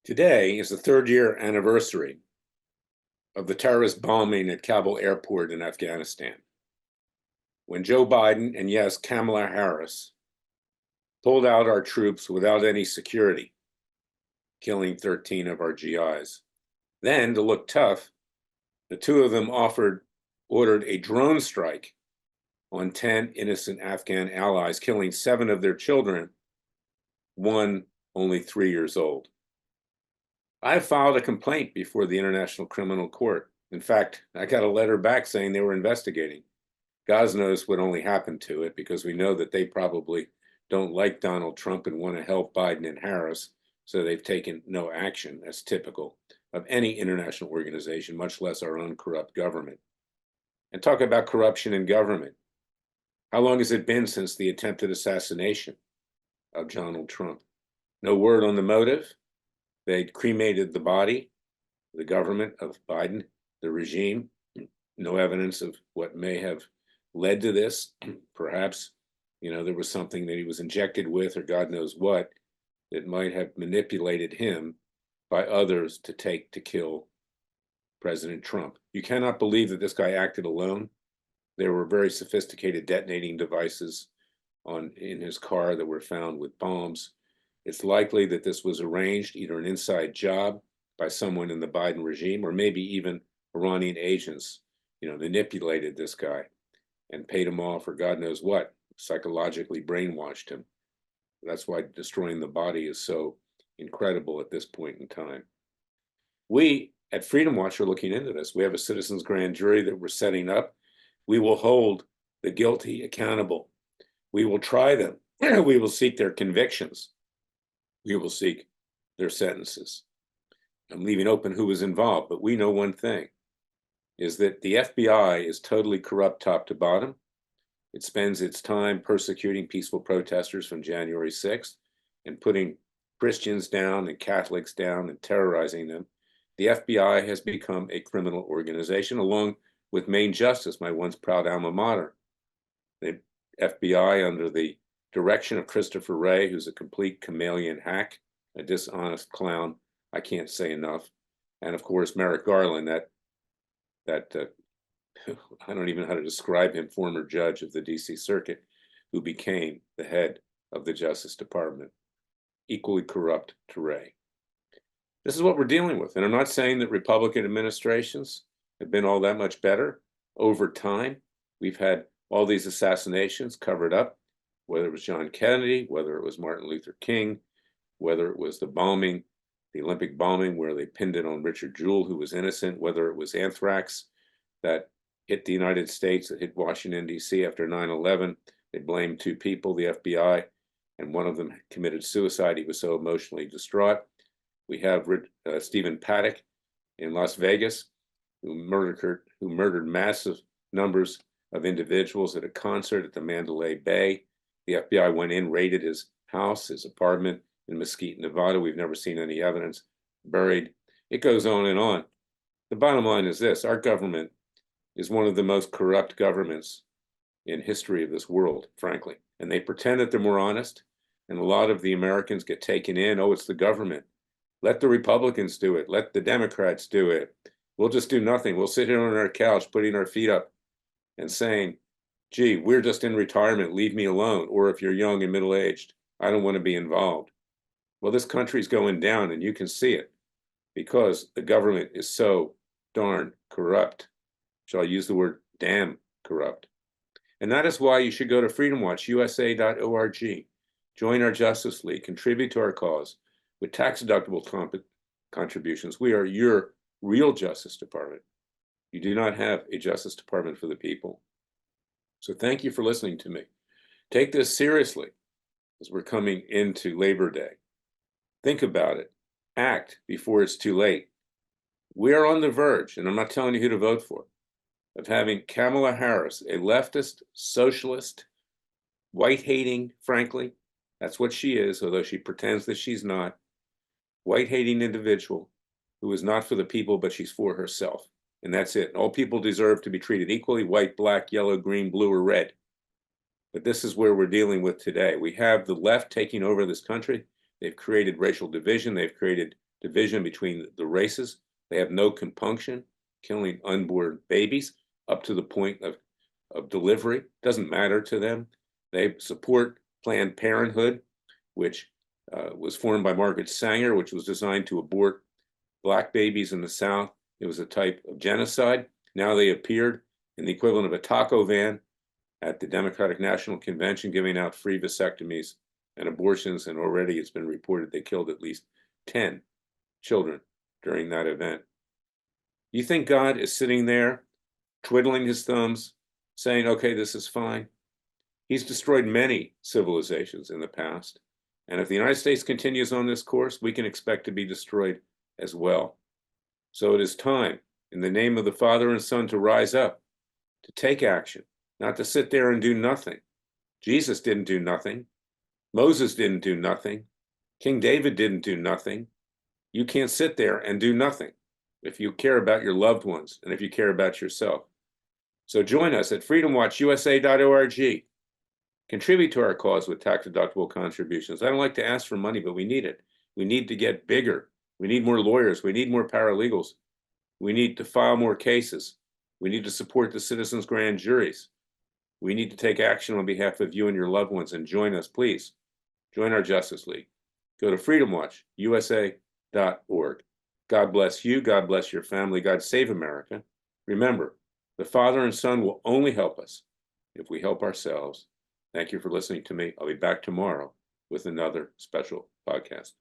Today is the third-year anniversary of the terrorist bombing at Kabul airport in Afghanistan, when Joe Biden and, yes, Kamala Harris pulled out our troops without any security, killing 13 of our GIs. Then, to look tough, the two of them ordered a drone strike on 10 innocent Afghan allies, killing 7 of their children, one only 3 years old. I have filed a complaint before the International Criminal Court. In fact, I got a letter back saying they were investigating. God knows what only happened to it, because we know that they probably don't like Donald Trump and want to help Biden and Harris, so they've taken no action. That's typical of any international organization, much less our own corrupt government. And talk about corruption in government. How long has it been since the attempted assassination of Donald Trump? No word on the motive. They cremated the body, the government of Biden, the regime. No evidence of what may have led to this. Perhaps, there was something that he was injected with, or God knows what, that might have manipulated him by others to kill President Trump. You cannot believe that this guy acted alone. There were very sophisticated detonating devices in his car that were found with bombs. It's likely that this was arranged, either an inside job by someone in the Biden regime, or maybe even Iranian agents, manipulated this guy and paid him off, or God knows what, psychologically brainwashed him. That's why destroying the body is so incredible at this point in time. We at Freedom Watch are looking into this. We have a citizens grand jury that we're setting up. We will hold the guilty accountable. We will try them. We will seek their convictions. We will seek their sentences. I'm leaving open who was involved, but we know one thing, is that the FBI is totally corrupt top to bottom. It spends its time persecuting peaceful protesters from January 6th and putting Christians down and Catholics down and terrorizing them. The FBI has become a criminal organization, along with Main Justice, my once proud alma mater. The FBI, under the direction of Christopher Wray, who's a complete chameleon hack, a dishonest clown, I can't say enough. And of course, Merrick Garland, that I don't even know how to describe him, former judge of the DC Circuit, who became the head of the Justice Department, equally corrupt to Wray. This is what we're dealing with. And I'm not saying that Republican administrations have been all that much better over time. We've had all these assassinations covered up, whether it was John Kennedy, whether it was Martin Luther King, whether it was the bombing, the Olympic bombing where they pinned it on Richard Jewell, who was innocent, whether it was anthrax that hit the United States, that hit Washington, D.C. after 9/11. They blamed 2 people, the FBI, and one of them committed suicide. He was so emotionally distraught. We have Stephen Paddock in Las Vegas, who murdered massive numbers of individuals at a concert at the Mandalay Bay. The FBI went in, raided his house, his apartment in Mesquite, Nevada. We've never seen any evidence. Buried. It goes on and on. The bottom line is this: our government is one of the most corrupt governments in history of this world, frankly. And they pretend that they're more honest. And a lot of the Americans get taken in. Oh, it's the government. Let the Republicans do it. Let the Democrats do it. We'll just do nothing. We'll sit here on our couch, putting our feet up and saying, gee, we're just in retirement, leave me alone. Or if you're young and middle-aged, I don't want to be involved. Well, this country's going down, and you can see it because the government is so darn corrupt. Shall I use the word damn corrupt? And that is why you should go to freedomwatchusa.org, join our Justice League, contribute to our cause with tax-deductible contributions. We are your real Justice Department. You do not have a Justice Department for the people. So thank you for listening to me. Take this seriously as we're coming into Labor Day. Think about it. Act before it's too late. We are on the verge, and I'm not telling you who to vote for, of having Kamala Harris, a leftist, socialist, white-hating, frankly, that's what she is, although she pretends that she's not, white-hating individual who is not for the people, but she's for herself. And that's it. All people deserve to be treated equally: white, black, yellow, green, blue, or red. But this is where we're dealing with today. We have the left taking over this country. They've created racial division. They've created division between the races. They have no compunction, killing unborn babies up to the point of delivery. Doesn't matter to them. They support Planned Parenthood, which was formed by Margaret Sanger, which was designed to abort Black babies in the South. It was a type of genocide. Now they appeared in the equivalent of a taco van at the Democratic National Convention, giving out free vasectomies and abortions, and already it's been reported they killed at least 10 children during that event. You think God is sitting there twiddling his thumbs, saying, okay, this is fine? He's destroyed many civilizations in the past. And if the United States continues on this course, we can expect to be destroyed as well. So it is time, in the name of the Father and Son, to rise up, to take action, not to sit there and do nothing. Jesus didn't do nothing. Moses didn't do nothing. King David didn't do nothing. You can't sit there and do nothing if you care about your loved ones and if you care about yourself. So join us at freedomwatchusa.org. Contribute to our cause with tax-deductible contributions. I don't like to ask for money, but we need it. We need to get bigger. We need more lawyers. We need more paralegals. We need to file more cases. We need to support the citizens' grand juries. We need to take action on behalf of you and your loved ones, and join us, please. Join our Justice League. Go to freedomwatchusa.org. God bless you. God bless your family. God save America. Remember, the Father and Son will only help us if we help ourselves. Thank you for listening to me. I'll be back tomorrow with another special podcast.